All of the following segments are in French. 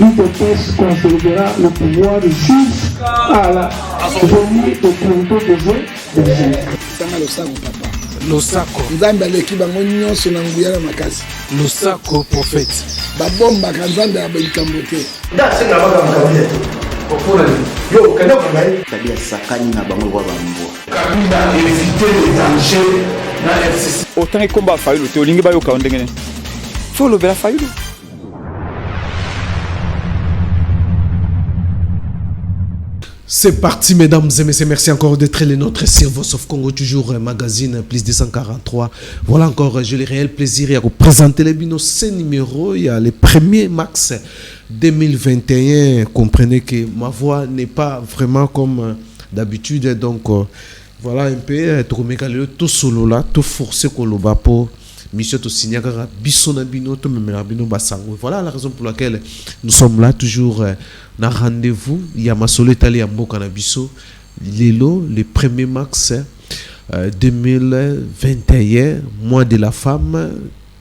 l'UDPS conservera le pouvoir jusqu'à la venue au printemps des Losako. Nzambe aleki bango nyonso na nguya na makasi. Losako prophète. Babomba kanzambe ya belikambo te. Ndase na baba mkabile. Kokona ni. Yo kana kwa ngai. Tabia sakani na bango kwa bambo. Kabila éviter les dangers na FCC. Autant combat Fayulu te olingi bayoka ndengene. Faut le bela Fayulu. C'est parti, mesdames et messieurs. Merci encore d'être les nôtres sur Voice of Congo, toujours magazine plus 243. Voilà encore, j'ai le réel plaisir de vous présenter les binos. Ce numéro, il y a le 1er mars 2021. Comprenez que ma voix n'est pas vraiment comme d'habitude. Donc, voilà un peu, tout solo là, tout forcé qu'on le bat pour. Mission to signagara bisona bino to memela bino basango. Voilà la raison pour laquelle nous sommes là toujours na rendez-vous. Il y a masolo itali ya mboka na biso lelo le 1er mars 2021 mois de la femme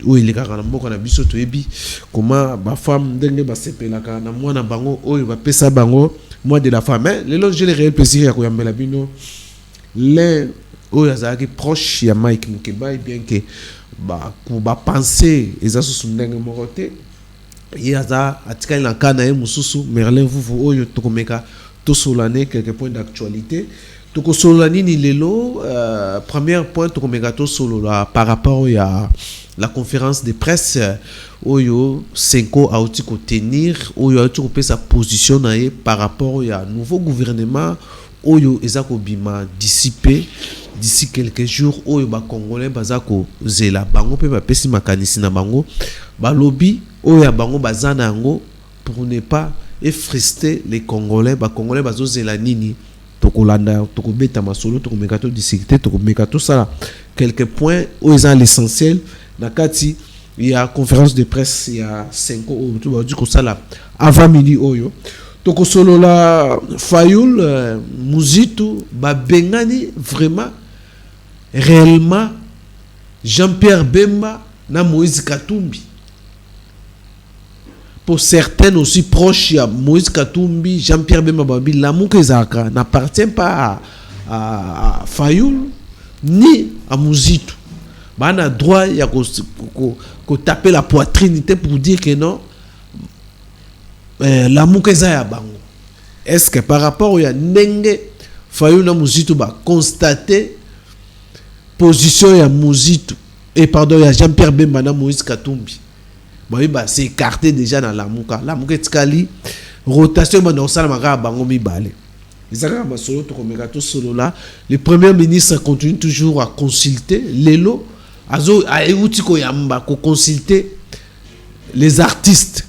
où il est na mboka na biso to ebi comment ba femme ndenge ba sepelaka na mwana bango oyo ba pesa bango mois de la femme. Lelo j'ai le réel plaisir ya koyambela bino les oyo azaki proche ya Mike Mukeba bien que ba penser ezasu ndenge morote yaza atikali na kana e mususu Merlin vuvu oyo tokomeka to solane quelques points d'actualité toko solani ni lelo premier point tokomeka to solola par rapport à la conférence de presse oyo Senko auti ko tenir oyo auti ko pe sa position na ye par rapport à nouveau gouvernement oyo ezako bima dissiper d'ici quelques jours oyo ba congolais bazako zela bango pe ba pesi makanisi na bango ba lobby oyo ya bango bazana yango pour ne pas effrester les congolais ba congolais bazo zela nini tokolanda tokobeta masolo tokomeka to discuter tokomeka to sala quelques points oyo za l'essentiel na kati il y a conférence de presse il y a 5 oyo to ba di ko sala avant midi oyo toko solo la Fayulu Muzitu ba bengani vraiment réellement Jean-Pierre Bemba na Moïse Katumbi. Pour certains aussi proches à Moïse Katumbi, Jean-Pierre Bemba babi l'amour que Zaka n'appartient pas à Fayulu ni à Muzitu. Bah on a droit ya ko taper la poitrine pour dire que non l'amour que Zaya bango. Est-ce que par rapport à Nenge Fayulu na Muzitu ba constater position ya Muzitu et pardon ya Jean-Pierre Bemba na Moïse Katumbi ba c'est écarté déjà dans lamuka tikali rotation ba nosala maka bango mibale ezaka masolo to komeka to solo là le premier ministre continue toujours à consulter lelo azo a euti ko yamba ko consulter les artistes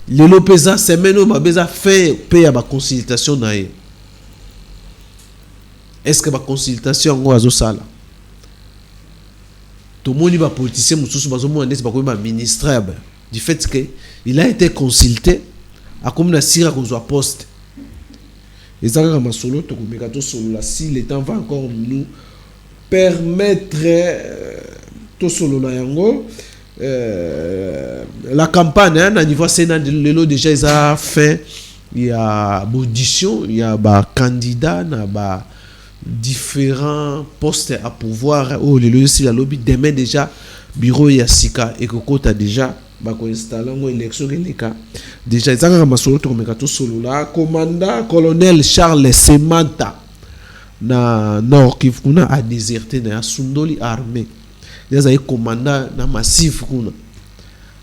lelo pesa semaine ba beza fait payer ba consultation na ye. Est-ce que la consultation est à sala? Tout le monde est politicien, ministre du fait qu'il a été consulté à comme la sira qu'on soit poste. Et ça, si le temps va encore nous permettre tout solo la campagne, à niveau Sénat de l'Elo déjà ils a fait, il y a audition, il y a candidat, il y a différents postes à pouvoir oh le aussi la lobby demain déjà bureau ya sika et kokota déjà ba ko installer une élection keleka déjà ezanga masolo to komeka to solo la commandant colonel Charles Semanta na Nord Kivu kuna a déserté na Sundoli armée déjà est commandant na massif kuna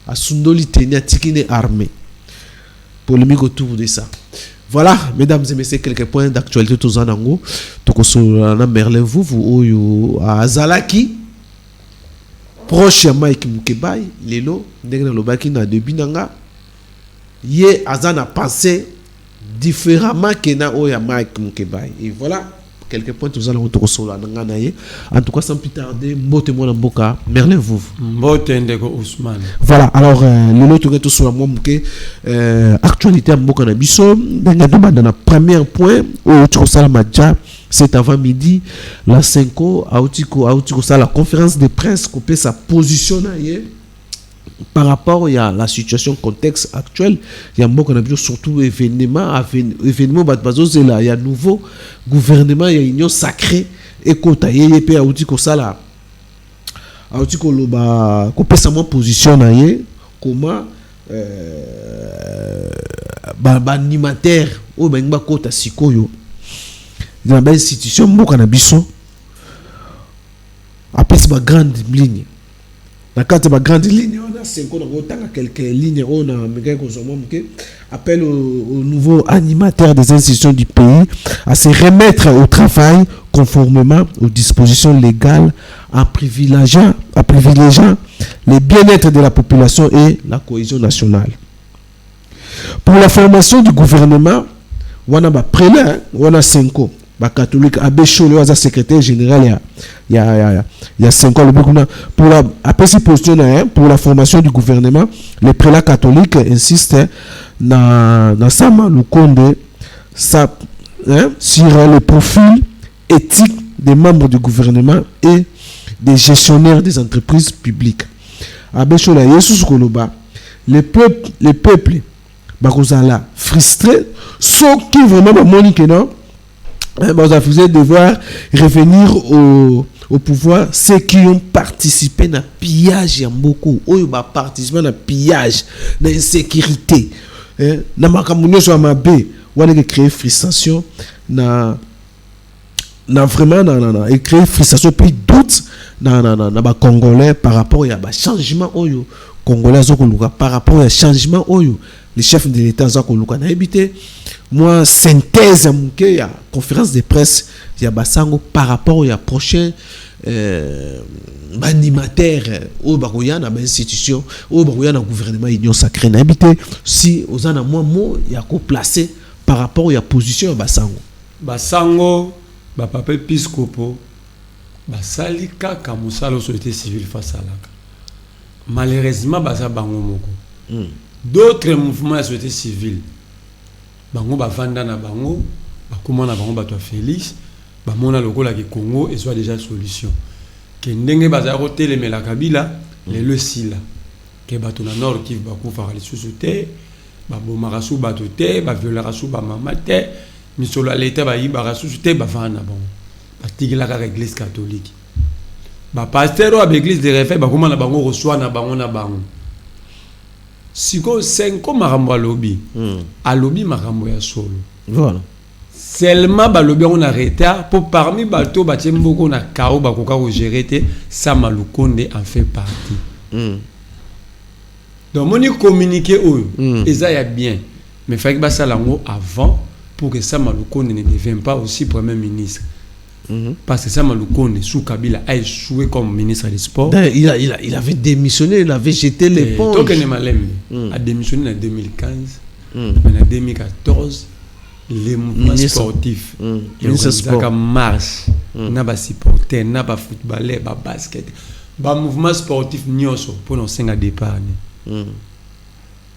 a Sundoli tenia tikine armée polémique autour de ça. Voilà, mesdames et messieurs, quelques points d'actualité tous en ango. Tokosolana Merlin vuvu oyo azalaki proche Mike Mukeba lelo ndenge na lobaki na début nanga ye azana pensé différemment que na oya Mike Mukeba et voilà quelques points tous en tokosolana ngana ye en tout cas sans plus tarder mbote mona mboka Merlin vuvu Mbote ndeko Ousmane. voilà alors lelo toketo sur moi muke actualité à mboka na biso dans la premier point où tu consala madja c'est avant midi la 5 autiko ça la conférence de presse coupé sa position na ye par rapport à la situation contexte actuelle, il y a beaucoup de surtout événements là, il y a nouveau gouvernement, il y a union sacrée et kota yé pe auti ko sala auti ko loba ko pesa mo position na yé comment ba animateur o ba ngba kota sikoyo dans ba institution mboka na biso après c'est ba grande ligne. La carte de grande ligne, on a 5 ans, on a quelques lignes, on a appel aux nouveaux animateurs des institutions du pays à se remettre au travail conformément aux dispositions légales en privilégiant le bien-être de la population et la cohésion nationale. Pour la formation du gouvernement, on a prélève, on a 5 ans. Catholique Abbé Chole was secrétaire général il y a 5 ans pour la après ces positions pour la formation du gouvernement, les prélats catholiques insistent dans Sama Lukonde sur le profil éthique des membres du gouvernement et des gestionnaires des entreprises publiques. Abbé Chole Yesus Koloba, les peuples bakozala frustrés ceux qui vraiment monique non. Vous avez devoir revenir au pouvoir ceux qui ont participé à pillage y a beaucoup eux ba participé à pillage à insécurité na makamunyo so mabe wale créer frustration na vraiment na créer frustration puis doute na ba congolais par rapport à ba changement oyo congolais zokoluka par rapport à changement oyo les chefs de l'État zokoluka na habité moi synthèse à la conférence de presse il y a basango par rapport à prochain animateur au bagoya na institution au bagoya na gouvernement union sacrée na habité si aux ana moi mot il y a ko placer par rapport à la position à basango ba papa episcopo basali kaka musalo société civile face à la malheureusement basa bango moko d'autres mouvements de la société civile bango bavanda na bango bakoma na bango bato Félix bamona lokola ke Congo et soit déjà solution ke ndenge bazala ko telemela Kabila le sila ke bato na nord Kivu bakufa lisusu te babomaka su bato te baviolaka su bamama te misolo ya leta bayibaka susu te bavanda na bango batikelaka église catholique bapasteur oyo baéglise de refait bakoma na bango reçoit na bango siko 5 makambo alobi alobi makambo ya solo voilà seulement balobi on a retard pour parmi bato batie mboko na kao bakoka ko gérer te Sama Lukonde en fait partie donc moni communiquer oyo eza ya bien mais fallait que basala ngo avant pour que Sama Lukonde ne devienne pas aussi premier ministre. Parce que Sama Lukonde sous Kabila a échoué comme ministre des Sports. Il avait démissionné, il avait jeté l'éponge. Tokene Malem a démissionné en 2015, mais en 2014, les mouvements sportifs, les mouvements marche, n'a pas supporter, n'a pas footballeur, pas basket, pas mouvement sportif nyoso pour nos 5 départ.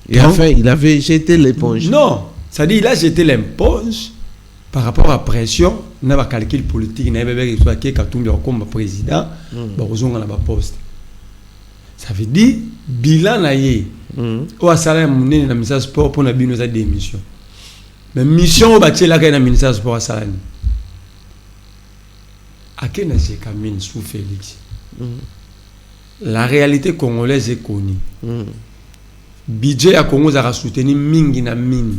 Il avait jeté l'éponge. Non, ça dit il a jeté l'éponge. Par rapport à pression, on a un calcul politique, on a un Katumbi comme président, on a un poste. Ça veut dire, bilan naïe, ou à salaire mon ministère sport pour la démission. Mais mission au bâti là qu'il y a un ministère sport à salaire. À quel n'a Kamine sous Félix? La réalité congolaise est connue. Budget à Congo a soutenu mingi na mine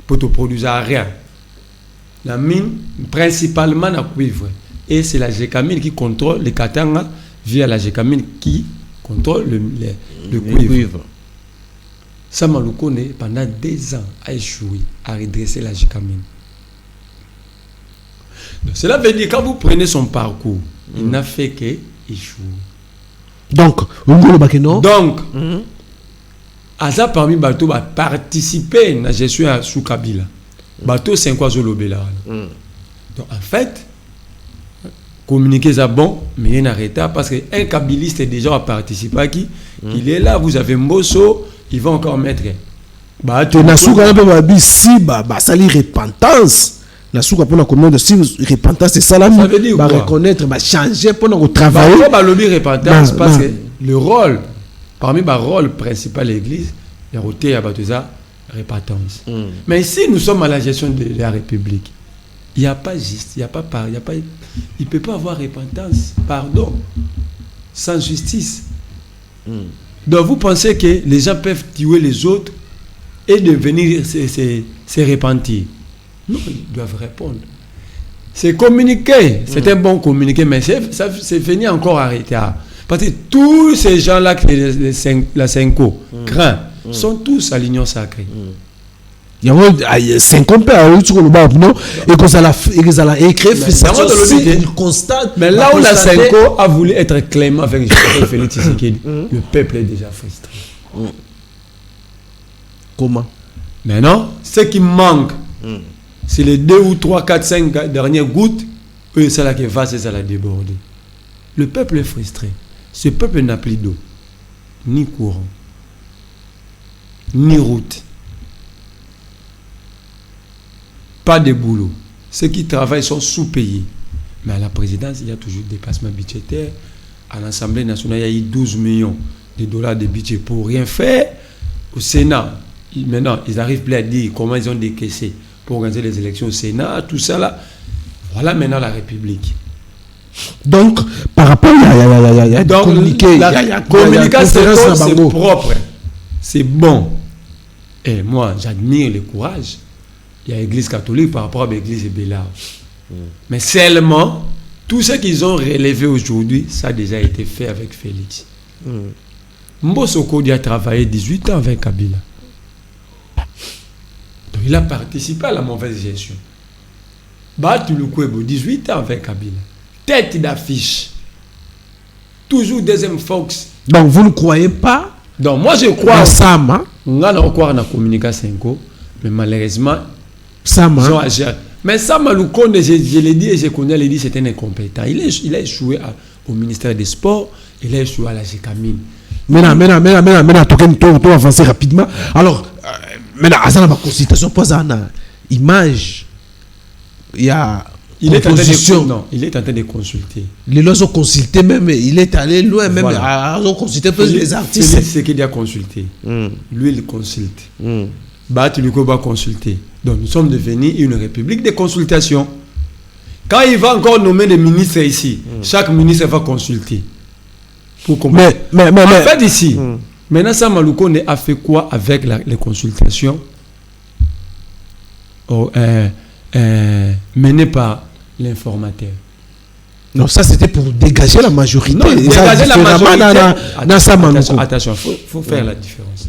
pour te produire rien. La mine, principalement la cuivre. Et c'est la Gécamine qui contrôle les Katanga via la Gécamine qui contrôle le cuivre. Sama Lukonde, pendant 2 ans, a échoué à redresser la Gécamine. Cela veut dire que quand vous prenez son parcours, il n'a fait qu'échouer. Donc, Aza parmi Bato va participer à la gestion sous Kabila. Bateau 5 fois Zolobela. Donc en fait, communiquer ça bon, mais il y a un retard parce qu'un kabiliste est déjà participé à qui il est là, vous avez Mbosso, il va encore mettre. Bateau Nasuka si sali repentance. Nasuka pour la commune de si repentance c'est ça là. Ça veut dire reconnaître, changer pour nous travailler. Pas lobby repentance parce que le rôle parmi les rôles principaux de l'église, il y a roté à Batoza, répentance. Mais ici, nous sommes à la gestion de la République. Il n'y a pas juste, il n'y a pas il ne peut pas avoir repentance, pardon, sans justice. Donc vous pensez que les gens peuvent tuer les autres et devenir se repentir? Non, ils doivent répondre. C'est communiquer, c'est un bon communiqué, mais c'est venu encore arrêter. Parce que tous ces gens-là, la Senko, craint, sont tous à l'union sacrée. Il y a 5 ans, et que ça l'a écrit, c'est constant. Mais là où la Senko a voulu être clément avec Félix Tshisekedi, le peuple est déjà frustré. Comment? Maintenant, ce qui manque, c'est les 2 ou 3, 4, 5 dernières gouttes, c'est là qui va, c'est ça la déborder. Le peuple est frustré. Ce peuple n'a plus d'eau, ni courant, ni route. Pas de boulot. Ceux qui travaillent sont sous-payés. Mais à la présidence, il y a toujours des dépassements budgétaires. À l'Assemblée nationale, il y a eu 12 millions de dollars de budget pour rien faire. Au Sénat, maintenant, ils n'arrivent plus à dire comment ils ont décaissé pour organiser les élections au Sénat, tout ça là. Voilà maintenant la République. Donc, par rapport à communiquer, la communication, c'est propre. C'est bon. Et moi, j'admire le courage. Il y a l'Église catholique par rapport à l'Église Bélard. Mais seulement, tout ce qu'ils ont relevé aujourd'hui, ça a déjà été fait avec Félix. Mbosoko a travaillé 18 ans avec Kabila. Donc il a participé à la mauvaise gestion. Batulukwebo, 18 ans avec Kabila. Tête d'affiche. Toujours deuxième Fox. Donc vous ne croyez pas? Donc moi je crois. Sama. On a encore dans la communication, mais malheureusement. Sama. Mais Sama Lukonde, je l'ai dit et je connais, il dit c'est un incompétent. Il a échoué au ministère des Sports, il a échoué à la GECAMIN. Maintenant, tu avancer rapidement. Alors, maintenant, à la consultation, pas à image. Il y a. Il est en train de consulter. Les lois ont consulté même, il est allé loin même à consulter les artistes. C'est qu'il a consulté. Lui, il consulte. Batuliko va consulter. Donc nous sommes devenus une république de consultation. Quand il va encore nommer des ministres ici, chaque ministre va consulter. Pour comprendre. Mais en fait ici, maintenant Sama Lukonde a fait quoi avec les consultations menées par l'informateur? Non, ça c'était pour dégager la majorité. Non, dégager la majorité. Attention, il faut faire la différence.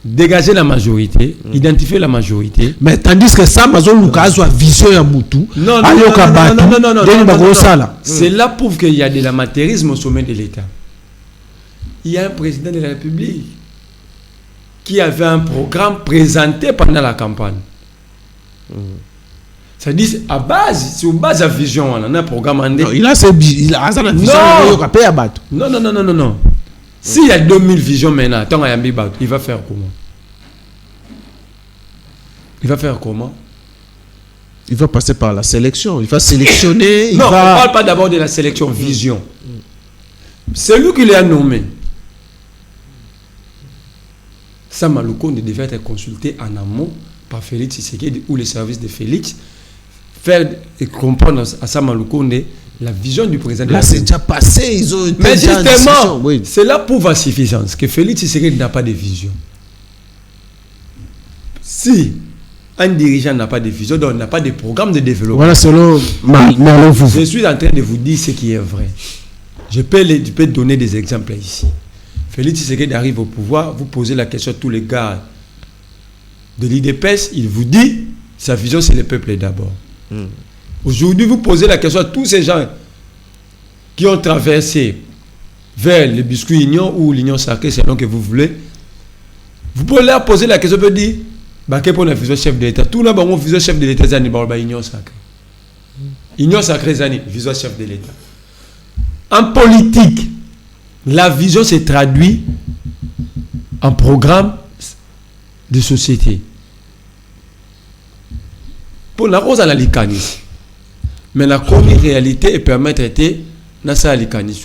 Dégager la majorité, identifier la majorité. Mais tandis que ça, Lukazu a vision à Moutou. Non. Cela prouve qu'il y a de l'amateurisme au sommet de l'État. Il y a un président de la République qui avait un programme présenté pendant la campagne. Ça dit c'est à base de la vision, on a un programme. Non, il a une vision. Non. S'il y a 2000 visions maintenant, il va faire comment? Il va passer par la sélection. Il va sélectionner. On ne parle pas d'abord de la sélection, vision. C'est lui qui l'a nommé. Sama Lukonde devait être consulté en amont par Félix Tshisekedi ou les services de Félix. Faire comprendre à Sama Lukonde la vision du président. Là, c'est déjà passé. Ils ont été. Mais justement, c'est là pour suffisance que Félix Tshisekedi n'a pas de vision. Si un dirigeant n'a pas de vision, donc n'a pas de programme de développement. Voilà, selon vous. Je suis en train de vous dire ce qui est vrai. Je peux donner des exemples ici. Félix Tshisekedi arrive au pouvoir, vous posez la question à tous les gars de l'IDPS, il vous dit sa vision c'est le peuple d'abord. Aujourd'hui, vous posez la question à tous ces gens qui ont traversé vers le biscuit union ou l'union sacrée, selon que vous voulez. Vous pouvez leur poser la question, vous dire, quel pour la vision chef de l'État? Tout le monde vision chef de l'État, c'est l'union sacrée. Union sacrée, c'est vision chef de l'État. En politique, la vision se traduit en programme de société. Pour la rose à la licanis. Mais la réalité est permettre de nasa licanis.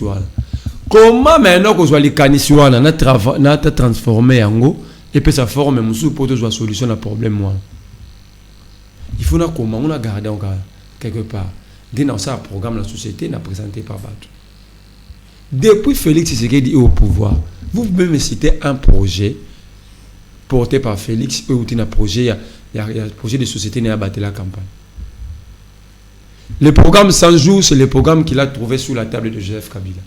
Comment maintenant qu'on soit les canisiwana n'a transformé en go et puis ça forme musu pour trouver solution à problème moi. Il faut comment on a gardé encore quelque part. Dans ça programme la société n'a présenté par Bato. Depuis Félix Tshisekedi est au pouvoir, vous pouvez me citer un projet porté par Félix ou un projet, il y a un projet de société qui a battu la campagne. Le programme 100 jours, c'est le programme qu'il a trouvé sous la table de Joseph Kabila.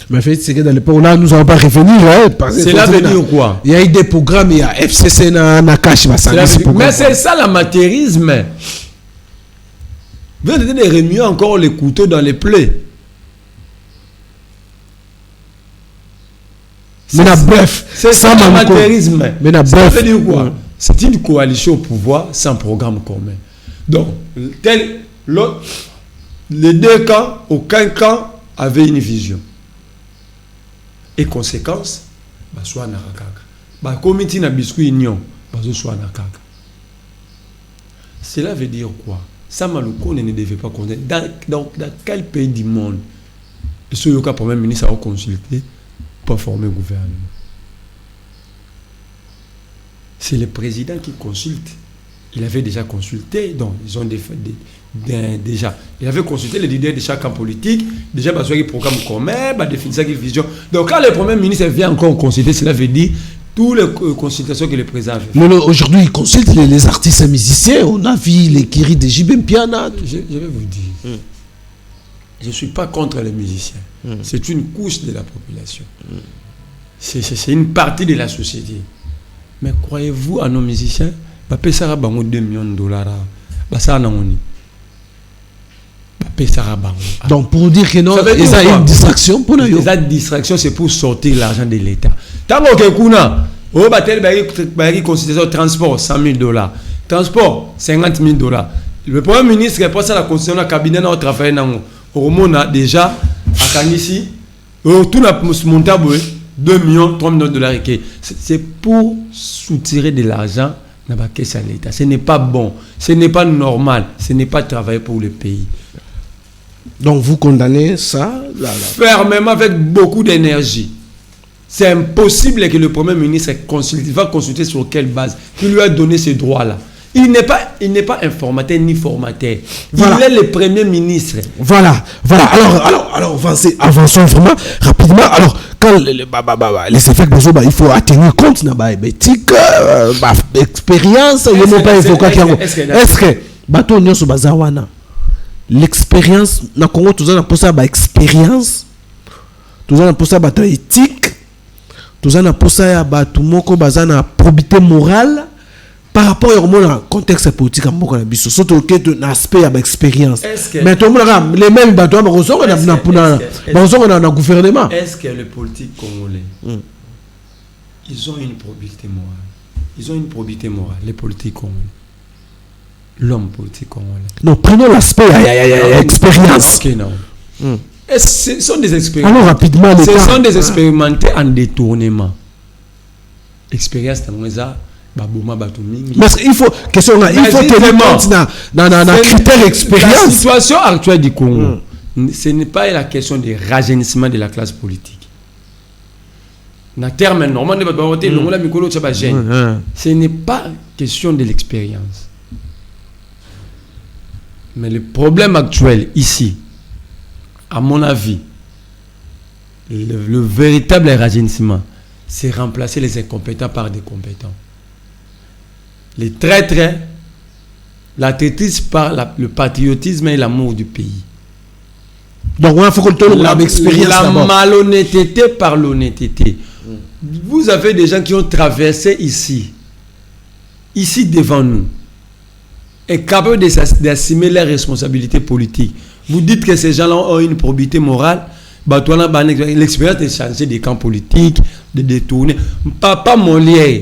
Mais Félix Tshisekedi dans l'époque là, nous n'allons pas revenir. Cela veut dire quoi? Il y a eu des programmes, il y a FCC na cash, mais c'est ça l'amateurisme. Vous avez de remuer encore les couteaux dans les plaies. Mais bref, c'est ça l'amateurisme. Mais ça veut dire quoi? C'est une coalition au pouvoir sans programme commun. Donc, les deux camps, aucun camp avait une vision. Et conséquence, soit na kaka. Comité na biscuit union, soit na kaka. Cela veut dire quoi? Ça Maluko ne devait pas connaître. Dans quel pays du monde est-ce que le Premier ministre a consulté pour former le gouvernement? C'est le président qui consulte. Il avait déjà consulté, donc ils ont déjà. Il avait consulté les leaders de chaque camp politique, déjà parce qu'il programme commun, définir sa vision. Donc quand le Premier ministre vient encore consulter, cela veut dire toutes les consultations que le président a fait. Mais aujourd'hui, il consulte les artistes et musiciens. On a vu les Kiri de JB Piana. Je vais vous dire, je ne suis pas contre les musiciens. C'est une couche de la population. C'est une partie de la société. Mais croyez-vous à nos musiciens? Ça va 2 millions de dollars. Ça n'a donc pour dire que non, il y a une distraction pour nous. La distraction, c'est pour sortir l'argent de l'État. Tant que kuna, au batel bari constitution transport 100 000 dollars, transport 50 000 dollars. Le Premier ministre répond à la constitution du cabinet dans le travail au monde a déjà à Kanisi, tout n'a monté 2 millions, 3 millions de dollars. C'est pour soutirer de l'argent dans la caisse à l'État. Ce n'est pas bon, ce n'est pas normal, ce n'est pas travailler pour le pays. Donc vous condamnez ça fermement avec beaucoup d'énergie. C'est impossible que le Premier ministre va consulter sur quelle base qui lui a donné ces droits-là. Il n'est pas informateur ni formateur. Voilà. Il est le Premier ministre. Voilà. Alors avançons vraiment rapidement. Alors, quand les effets il faut tenir compte de l'éthique, l'expérience, il ne pas évoquer. Est-ce que bateau nyoso bazawana l'expérience na Congo tous on a pour ça expérience, tous on a pour ça éthique, tous on a pour ça tout moko bazana probité morale par rapport au contexte politique à moko na biso surtout que un aspect à expérience. Mais tout le monde les mêmes bateaux na gouvernement. Est-ce que les politiques congolais ils ont une probité morale? Ils ont une probité morale, les politiques congolais. L'homme politique congolais. Non, prenons l'aspect expérience. Okay, non. Ce sont des expériences. Alors rapidement, ce sont des expérimentés en détournement. Expérience dans ça, baboma batoumi. Mais il faut tenir compte dans critère expérience. La situation actuelle du Congo, ce n'est pas la question de rajeunissement de la classe politique. Na terme normal ce n'est pas question de l'expérience. Mais le problème actuel ici, à mon avis, le véritable rajeunissement, c'est remplacer les incompétents par des compétents. Les traîtres, la traîtrise par le patriotisme et l'amour du pays. Donc, il faut que la malhonnêteté par l'honnêteté. Vous avez des gens qui ont traversé ici devant nous, est capable d'assumer leurs responsabilités politiques. Vous dites que ces gens-là ont une probité morale, l'expérience de changer des camps politiques, de détourner. Papa Molière,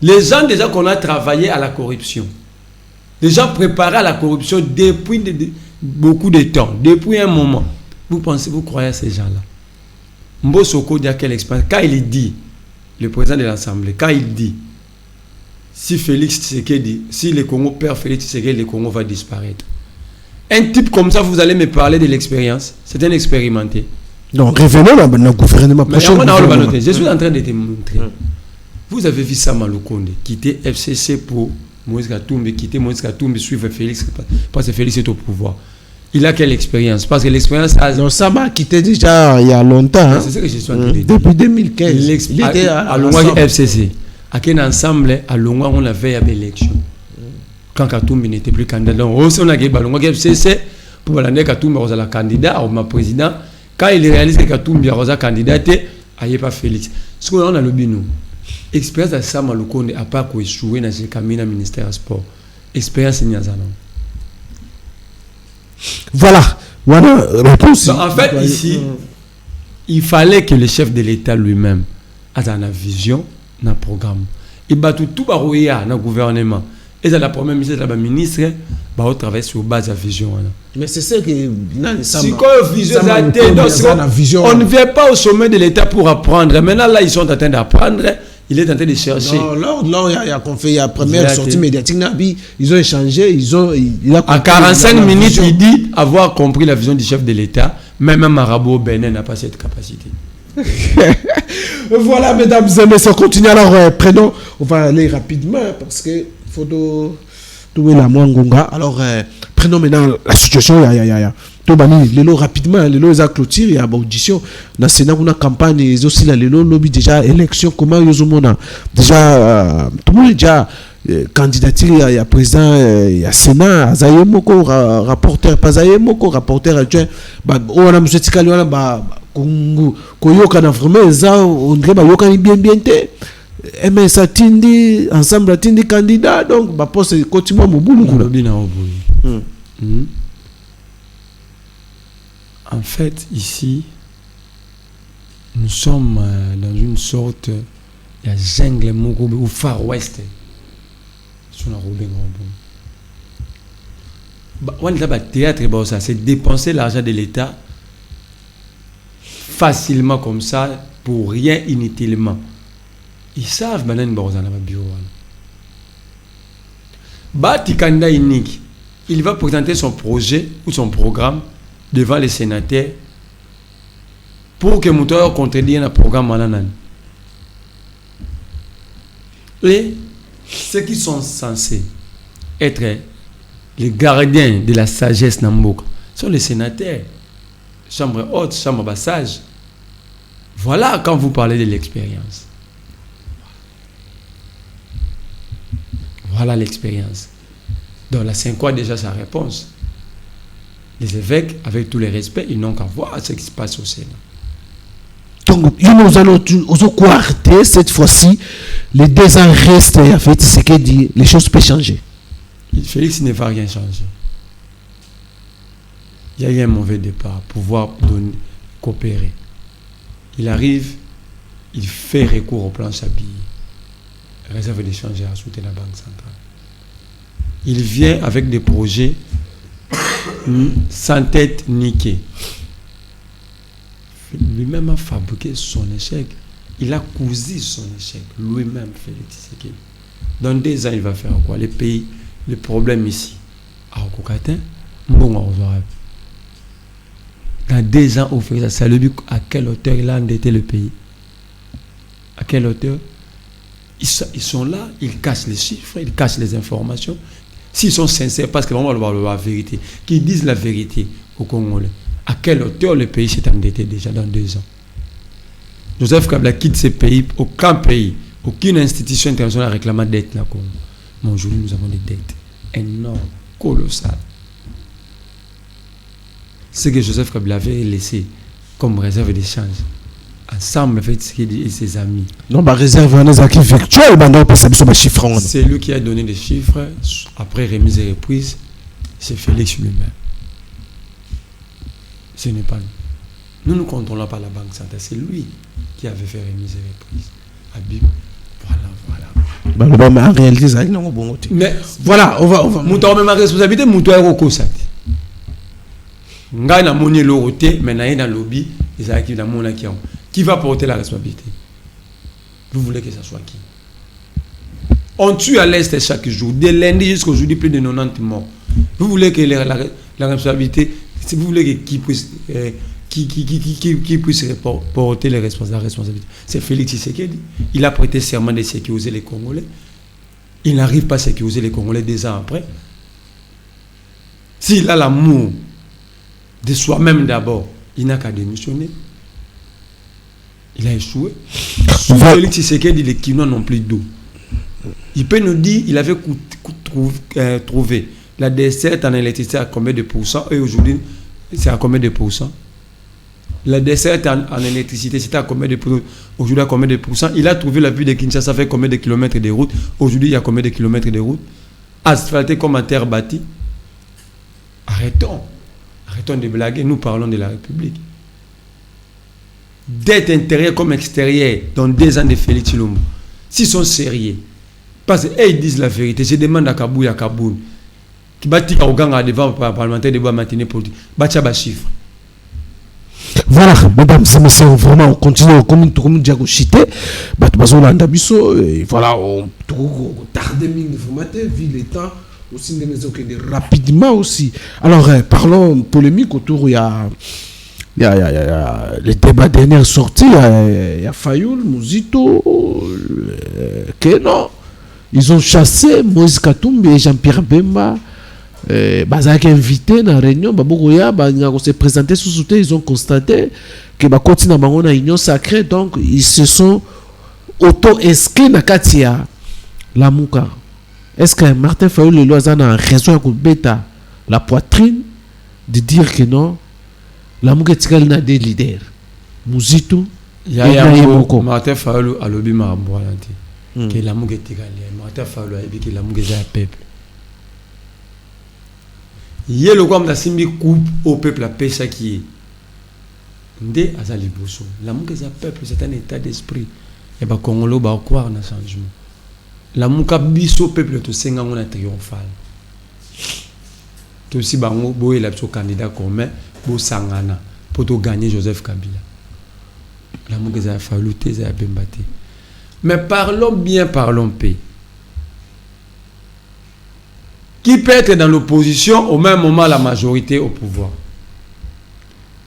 les gens déjà qu'on a travaillé à la corruption, les gens préparés à la corruption depuis beaucoup de temps, depuis un moment. Vous croyez à ces gens-là? Mbosoko dit à quelle expérience? Quand il dit, le président de l'Assemblée, quand il dit, si Félix Tshisekedi, si le Congo perd Félix Tshisekedi, le Congo va disparaître. Un type comme ça, vous allez me parler de l'expérience. C'est un expérimenté. Non, revenons dans le gouvernement prochain. Je suis en train de te montrer. Vous avez vu Sama Lukonde quitter FCC pour Moïse Katumbi, quitter Moïse Katumbi, suivre Félix, parce que Félix est au pouvoir. Il a quelle expérience? Parce que l'expérience a... Non, Sama a quitté déjà il y a longtemps. Hein. C'est ce que je suis en train de dire. Depuis 2015. Il était à Longwa FCC. À quel ensemble, à Longwa, on avait à l'élection. Quand Katumbi n'était plus candidat. Donc, on a gagné à Longwa FCC pour l'année Katumbi était candidat, au président. Quand il réalise que Katumbi est candidat, il n'y a pas Félix. Ce qu'on a le binou. Expérience de Sama Lukonde à part qu'on échoué dans le cabinet ministère du sport. Expérience il y a ça. Voilà. Voilà réponse. Donc, en fait, ici, il fallait que le chef de l'État lui-même ait une vision, un programme. Il bat tout barouilla dans le gouvernement. Et c'est la première ministre, la ministre, va travailler sur base de la vision. Mais c'est ça que si on ne vient pas au sommet de l'État pour apprendre. Maintenant, là, ils sont en train d'apprendre. Il est en train de chercher. Non, là, il y a première sortie médiatique. Ils ont échangé. À 45 minutes, il dit avoir compris la vision du chef de l'État. Même un marabout au Bénin n'a pas cette capacité. Voilà, mesdames et messieurs, on continue. Alors, on va aller rapidement parce que faut trouver la Mwangonga. Alors, prenons maintenant la situation. Lelo rapidement, lelo ils a clôture, il y a audition. Dans le Sénat, on a campagne, ils aussi là, lelo lobby déjà élection. Comment ils ont déjà tout le monde déjà candidature, il y a président, il y a Sénat, Azaye Moko, rapporteur, pas Azaye Moko, rapporteur adjoint. On a monsieur Tikali, on a Koyoka na vraiment ça, on dirait Yoka ni bien té. Mais ça tindi ensemble tindi candidat donc bah poste continue mon boulot. En fait, ici, nous sommes dans une sorte de jungle ou Far West. Théâtre, c'est dépenser l'argent de l'État facilement comme ça, pour rien inutilement. Ils savent maintenant que bureau. Batikanda unique. Il va présenter son projet ou son programme devant les sénateurs pour que Moutoya contredise le programme. Et ceux qui sont censés être les gardiens de la sagesse Namboka sont les sénateurs, chambre haute, chambre bassage. Voilà quand vous parlez de l'expérience. Voilà l'expérience. Donc là, c'est quoi déjà sa réponse? Les évêques, avec tous les respects, ils n'ont qu'à voir ce qui se passe au Sénat. Donc, nous allons quarter cette fois-ci. Les 2 ans restent, en fait, ce qu'il dit, les choses peuvent changer. Félix ne va rien changer. Il y a eu un mauvais départ, pouvoir coopérer. Il arrive, il fait recours au plan Chabille, réserve d'échanger à soutenir la Banque centrale. Il vient avec des projets sans tête niquée. Lui-même a fabriqué son échec. Il a cousu son échec. Lui-même, Félix Tshisekedi. Dans 2 ans, il va faire quoi? Les pays, le problème ici. Dans 2 ans, au fait, ça le but à quelle hauteur il a endetté le pays? À quelle hauteur? Ils sont là, ils cachent les chiffres, ils cachent les informations. S'ils sont sincères, parce que vraiment, on va voir la vérité, qu'ils disent la vérité au Congolais. À quelle hauteur le pays s'est endetté déjà dans 2 ans? Joseph Kabila quitte ce pays, aucun pays, aucune institution internationale réclama dette là. Mais aujourd'hui, nous avons des dettes énormes, colossales. Ce que Joseph Kabila avait laissé comme réserve d'échange, ensemble avec Tshisekedi et ses amis. Non, ma réserve est virtuelle, c'est lui qui a donné des chiffres après remise et reprise, c'est Félix lui-même. Ce n'est pas nous. Nous ne contrôlons pas la Banque centrale, c'est lui qui avait fait remise et reprise. Habib, voilà. En réalité, ça non bon. Mais voilà, on va. Mouton même ma responsabilité, Mouton est au COSAT. Nga na moni loroté, mais na dans lobby, ils a qui dans mon qui va porter la responsabilité. Vous voulez que ça soit qui? On tue à l'Est chaque jour, de lundi jusqu'au jeudi plus de 90 morts. Vous voulez que La responsabilité, si vous voulez que qui puisse porter la responsabilité, c'est Félix Tshisekedi. Il a prêté serment de sécuriser les Congolais. Il n'arrive pas à sécuriser les Congolais 2 ans après. S'il a l'amour de soi-même d'abord, il n'a qu'à démissionner. Il a échoué. Sous Félix Tshisekedi, les Kinois n'ont plus d'eau. Il peut nous dire il avait trouvé la desserte en électricité à combien de pourcents et aujourd'hui, c'est à combien de pourcents? La desserte en électricité, c'était à combien de pourcents? Aujourd'hui, à combien de pourcents? Il a trouvé la ville de Kinshasa, ça fait combien de kilomètres de route? Aujourd'hui, il y a combien de kilomètres de route? Asphalté comme en terre bâtie. Arrêtons de blaguer, nous parlons de la République. D'être intérieur comme extérieur dans 2 ans de Félix Tshilombo, s'ils sont sérieux, parce qu'ils disent la vérité, je demande à Kaboul, qui bâtit Kaoganga devant le parlementaire de bois matinée politique, bâtit à chiffre. Voilà, mesdames et messieurs, vraiment, on continue comme Diago Chité, voilà, on tarde de formater, vu les temps, aussi rapidement aussi. Alors, parlons polémique autour, il y a les débats dernières sorties, il y a Fayoul, Mouzito, Keno. Ils ont chassé Moïse Katumbi et Jean-Pierre Bemba. Bazak invité dans la réunion, ils se présenté sous soutien, ils ont constaté que continue dans la union sacrée, donc ils se sont auto-inscrits dans Katia Lamuka. Est-ce que Martin Fayoul le Loazan a raison de bêta la poitrine de dire que non, Lamuka Tikal n'a des leaders? Mouzito, Martin Fayoul a lobby Maraboyanti. Que Lamuka Tikal, Martin Fayoul a dit que Lamuka est un peuple. Il y a le comme la simbi coupe au peuple à péché qui est. Ndé azali bosso. L'amour que ça peuple, c'est un état d'esprit. Et bah Congolo va croire dans le changement. L'amour qu'abisso peuple to senga on a triomphal. Tout si bango boye la candidat commun bo sangana pour to gagner Joseph Kabila. L'amour que ça a fallu te ça a bembaté. Mais parlons bien, parlons paix. Qui peut être dans l'opposition au même moment la majorité au pouvoir.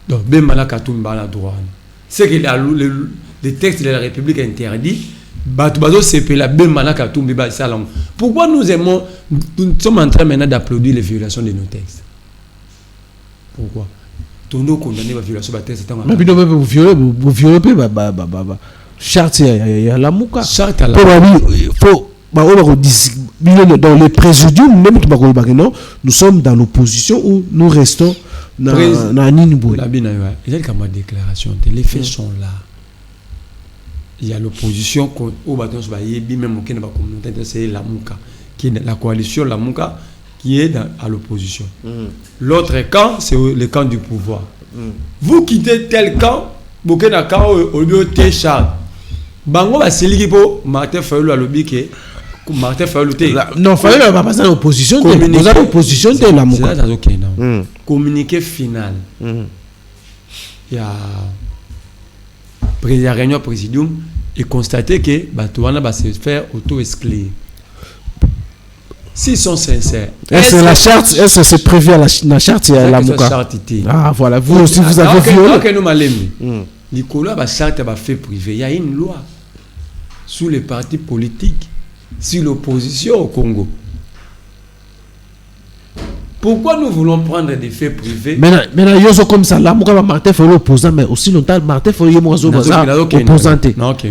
Donc, Bemana Katumba la droite. C'est que les textes de la République interdit. Pourquoi nous sommes en train maintenant d'applaudir les violations de nos textes? Pourquoi? Tout nous condamner la violation de nos textes. Mais vous violez pas charte ya la muka. Charte la faut dans les présidiums, même nous sommes dans l'opposition où nous restons dans Ninibou. Il y a comme déclaration, les faits sont là. Il y a l'opposition au bâton même au communauté, c'est la Mouka, qui est la coalition la Mouka qui est à l'opposition. L'autre camp, c'est le camp du pouvoir. Vous quittez tel camp, vous quittez un camp au lieu de Téchard. Bango va se lier pour Martin Fayoul à l'objet. Martin Fayoul non, Fayoul va passer à l'opposition. Nous avons l'opposition de la Mouka. Communiqué final. Il y a la réunion présidium et constaté que Batouana va se faire auto-exclure. S'ils sont sincères. Est-ce que la charte, est-ce que c'est prévu à la charte et la Mouka? Ah voilà, vous aussi vous avez violé. Nicolas va charte va fait privé. Il y a une loi sous les partis politiques, sur l'opposition au Congo. Pourquoi nous voulons prendre des faits privés? Maintenant, ils sont comme ça. Là, Martin Fayoul opposant, mais aussi longtemps, Martin Fayoul est opposanté. Non, ok.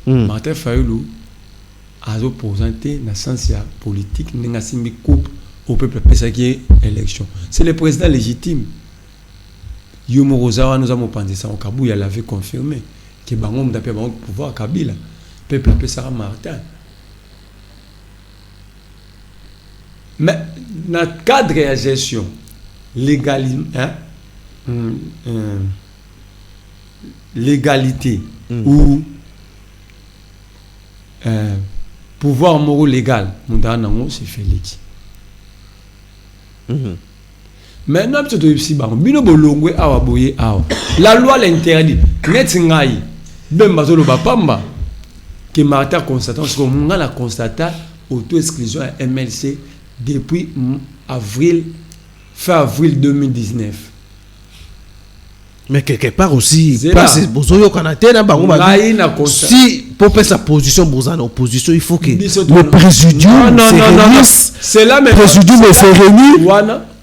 Martin Fayoul a opposanté dans le sens politique, n'a pas coupe au peuple qui est élection. C'est le président légitime. Yomo Rosawa nous avons pensé ça au Kabou, il avait confirmé que Bangom d'après le pouvoir Kabila, peuple appelé Sarah Martin. Mais dans le cadre de la gestion, l'égalité ou pouvoir moral légal, c'est Félix. Maintenant, la loi l'interdit. Que Martin constate, parce qu'on a constaté auto-exclusion à MLC depuis avril fin avril 2019. Mais quelque part aussi, C'est parce là. que Bozoyo Kanate, Ngai na constat. si pour faire sa position, Bozana opposition, il faut que Biso le tono. présidium se réunisse. C'est là même. Présidium se réunit.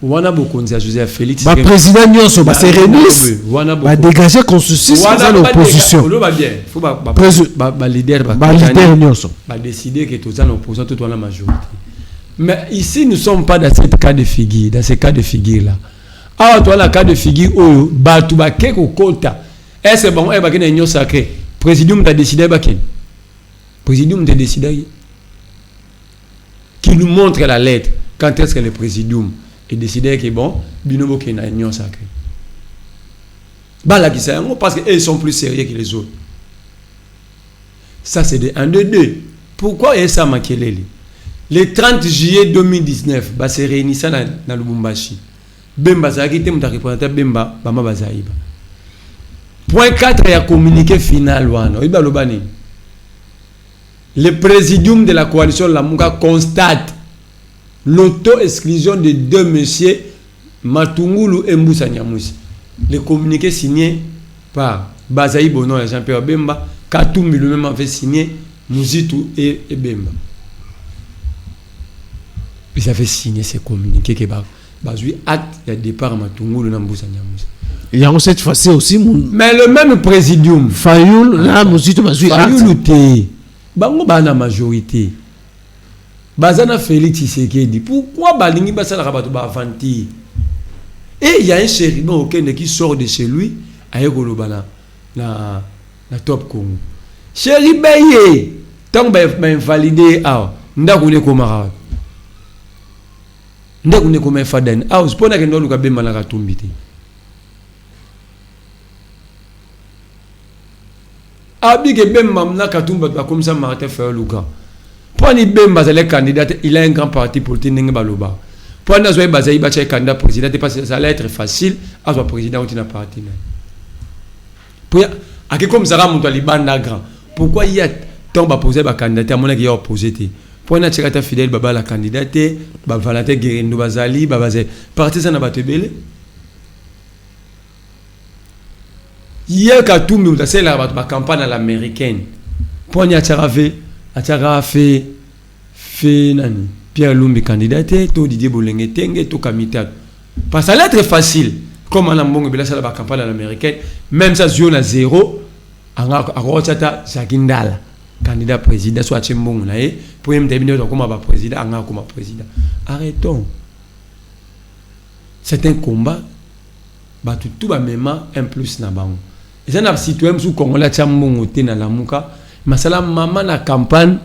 Wana Bokonzi à Joseph Félix. Le président Nyonso se réunisse. Va dégager consensus dans l'opposition. Faut ba leader Leader Nyonso. va décider que tous en opposition tout la majorité. Mais ici nous ne sommes pas dans ce cas de figure, là. Ah, toi la cas de figure où batu ba keko kota. Est-ce bon ba kena union sacrée. Présidium t'a décidé ba ken. Présidium t'a décidé qui nous montre la lettre quand est-ce que le présidium est décidé que bon, binomo kena union sacrée. Bah là qui c'est parce qu'ils sont plus sérieux que les autres. Ça c'est de 1 de 2. Pourquoi est ça Makelele? Le 30 juillet 2019, bah c'est réuni ça dans Lubumbashi. Bemba Zaki te muta représentant Bemba Bama Bazaïba. Point 4 il y a communiqué final wana. Iba lobani. Le présidium de la coalition Lamuka constate l'auto-exclusion de deux messieurs Matungulu et Moussa Nyamusi. Le communiqué signé par Bazaï Bono et Jean-Pierre Bemba, Katumbi lui-même avait signé Mouzitou et Bemba. Ils avaient signé ces communiqués qui Bazui acte de départ Matungulu na Moussa Nyamusi. Il y a cette fois-ci aussi mais le même présidium Fayoul là Mouzitou Bazui Fayoul te bango bana majorité bazana Félix Tshisekedi pourquoi balingi basala bato ba avanti et il y a un chérubin qui sort de chez lui aye kolobana na top Congo chérubin ye tant ba invalider ndakune komara ndakune koma faden spona ke ndoluka bemba na Katumbi te abike bemba na Katumbi ba comme ça Martin Fayoluka poni bemba c'est le candidat il a un grand parti politique ndenge baloba poni azoy bazayi ba tché candidat président parce que ça allait être facile à soit président ou tina parti na pour a comme ça ramonto libanda grand pourquoi il y a tant ba poser ba candidat mon qui a opposé te poni tché fidèle baba la candidate ba Valentin Guerrero bazali ba bazé parti ça na batebele hier Katumbi on a fait la campagne à l'américaine pour n'y a fait nani Pierre Lumbi candidaté to Didier Bolenge tenge to Kamita parce que ça allait être facile comme on a bon bila ça la campagne à l'américaine même ça zone à 0 anga arochata Zakindala candidat président soit Chimbongo na pour me terminer comme ba président anga comme président arrêtons c'est un combat ba tout ba même 1 plus na bango et ça n'a citoyen sous Congolais Chimbongo te na lamuka masala maman na campagne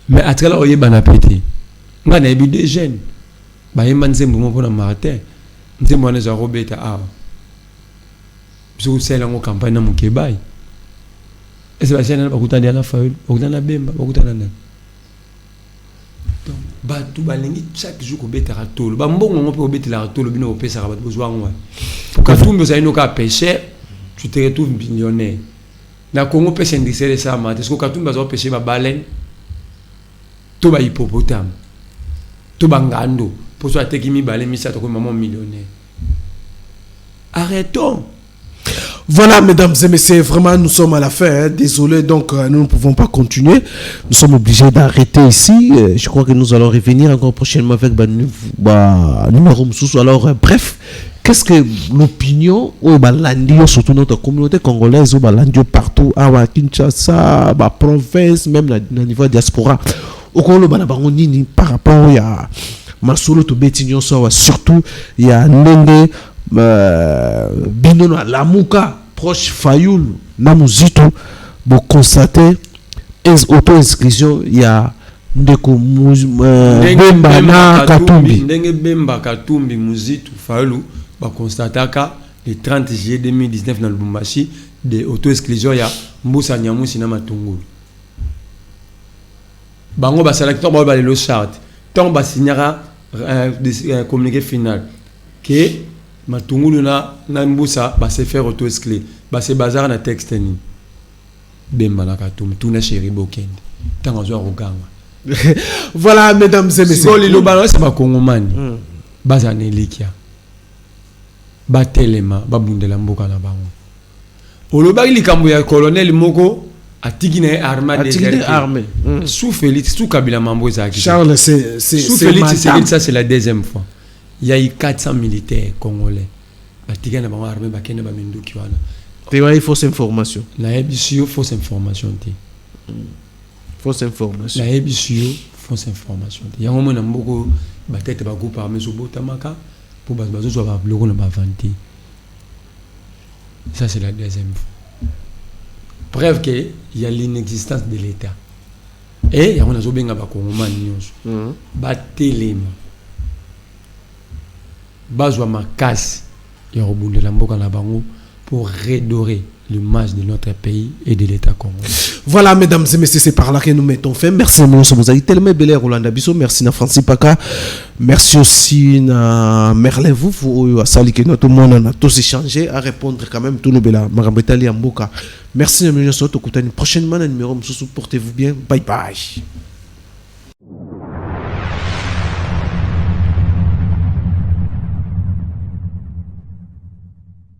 mais à travers oye bana pété nga na bi des jeunes ba yemba nzembo mo pona Martin nzembo na za Robert so c'est la campagne na Mukebai et c'est ba jeune ba kutana na Fayoul ba kutana Bemba ba kutana na donc ba tout ba lingi chaque jour ko betara tolo ba mbongo mo pe betela tolo bino pesa ka ba besoin ngwa pour ka tumbe za ino ka pêcher tu te retrouves millionnaire na Congo pêche indicé ça mate est-ce que ka tumbe za pêcher ba baleine to ba hippopotame to ba ngando pour soit tekimi balé misa to ko maman millionnaire arrêtons. Voilà, mesdames et messieurs, vraiment, nous sommes à la fin. Hein. Désolé, donc, nous ne pouvons pas continuer. Nous sommes obligés d'arrêter ici. Je crois que nous allons revenir encore prochainement avec numéro Moussou. Alors, bref, qu'est-ce que l'opinion au Balandio, surtout notre communauté congolaise, au Balandio partout, à Kinshasa, à province, même au niveau de diaspora, au Congolo, par rapport à Masolo Tobetignon, surtout, il y a Nende. Binono Lamuka proche Fayoul Namuzito pour constater auto-inscription il y a ndeko Bemba na Katumbi ndenge Bemba Katumbi Muzitu Fayoul ba constataka le 30 juillet 2019 dans Lubumbashi de auto-exclusion ya Moussa Nyamusi na Matungulu bango ba selecteur ba le charte tant ba signera communiqué final que Matungulu na Mbusa ba se faire auto-exclure ba se bazar na texte ni Bemba na Katumbi tuna chéri bokende tango zo roganga voilà mesdames et messieurs c'est pas congomani bazane likia batelema babundela mboka na bango olobaki likambo ya colonel moko atiki na armée sous Félix sous Kabila mambo ezaki Charles c'est sous Félix ça c'est la deuxième fois il y a eu 400 militaires congolais atiki na bango armée bakende ba minduki wana il fausse information la ebisio fausse information te fausse information la ebisio fausse information te yango mona mboko batete ba groupe armé so botamaka pour bazo so ba bloko na ba vanter ça c'est la deuxième fois. Preuve qu'il y a l'inexistence de l'État. Et il y a un azobinga bakongomani nyonso. Batelema. Bazwa makasi ya robundela mboka na bango pour redorer l'image de notre pays et de l'État congolais. Voilà, mesdames et messieurs, c'est par là que nous mettons fin. Merci à nous, vous avez tellement belé Rolanda Bisso, merci à Francis Paka, merci aussi à Merlin vous à Sali que tout le monde a tous échangé, à répondre quand même tout nos bela, Marambetali Amboka. Merci à nous, prochainement un numéro, portez-vous bien, bye bye.